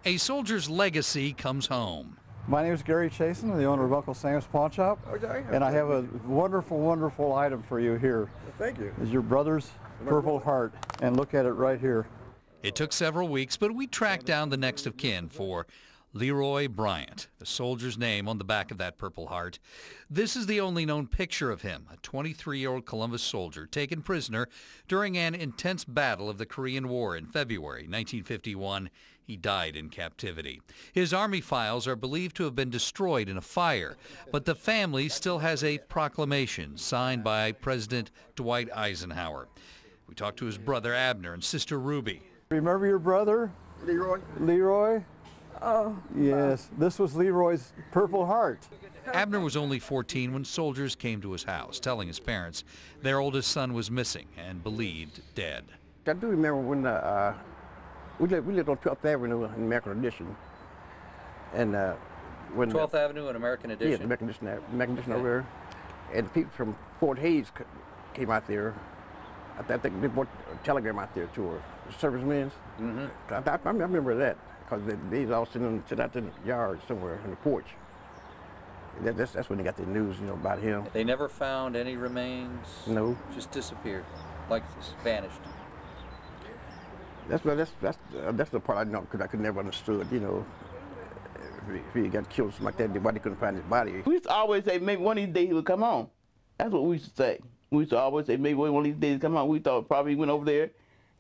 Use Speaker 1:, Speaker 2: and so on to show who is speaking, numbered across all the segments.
Speaker 1: A soldier's legacy comes home.
Speaker 2: My name is Gary Chasen, the owner of Uncle Sam's Pawn Shop, and I have a wonderful, wonderful item for you here.
Speaker 3: Thank you.
Speaker 2: Is your brother's Purple Heart, and look at it right here.
Speaker 1: It took several weeks, but we tracked down the next of kin for Leroy Bryant, the soldier's name on the back of that Purple Heart. This is the only known picture of him, a 23-year-old Columbus soldier taken prisoner during an intense battle of the Korean War in February 1951. He died in captivity. His Army files are believed to have been destroyed in a fire, but the family still has a proclamation signed by President Dwight Eisenhower. We talked to his brother Abner and sister Ruby.
Speaker 2: Remember your brother?
Speaker 3: Leroy?
Speaker 2: Leroy?
Speaker 4: Oh.
Speaker 2: Yes, this was Leroy's Purple Heart.
Speaker 1: Abner was only 14 when soldiers came to his house, telling his parents their oldest son was missing and believed dead.
Speaker 3: I do remember when we lived on 12th Avenue in American Edition. And when
Speaker 5: 12th Avenue and American Edition?
Speaker 3: Yeah, American Edition over there. And people from Fort Hays came out there. I think they brought a telegram out there to our servicemen. I remember that, because they was all sitting out in the yard somewhere in the porch. That's when they got the news, about him.
Speaker 5: They never found any remains?
Speaker 3: No.
Speaker 5: Just disappeared, like vanished.
Speaker 3: That's the part I know, because I could never understood, if he got killed or something like that, why they couldn't find his body.
Speaker 6: We used to always say maybe one of these days he would come home. That's what we used to say. We used to always say maybe one of these days he'd come home. We thought probably he went over there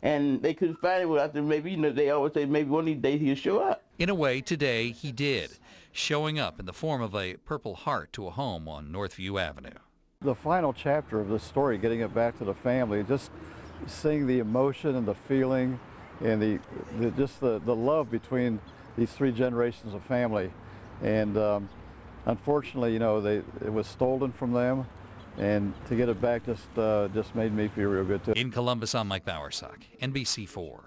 Speaker 6: and they couldn't find him. After maybe, they always say maybe one of these days he'll show up.
Speaker 1: In a way, today he did, showing up in the form of a Purple Heart to a home on Northview Avenue.
Speaker 2: The final chapter of this story, getting it back to the family, just seeing the emotion and the feeling and the love between these three generations of family. And unfortunately, it was stolen from them, and to get it back just made me feel real good too.
Speaker 1: In Columbus, I'm Mike Bowersock, NBC4.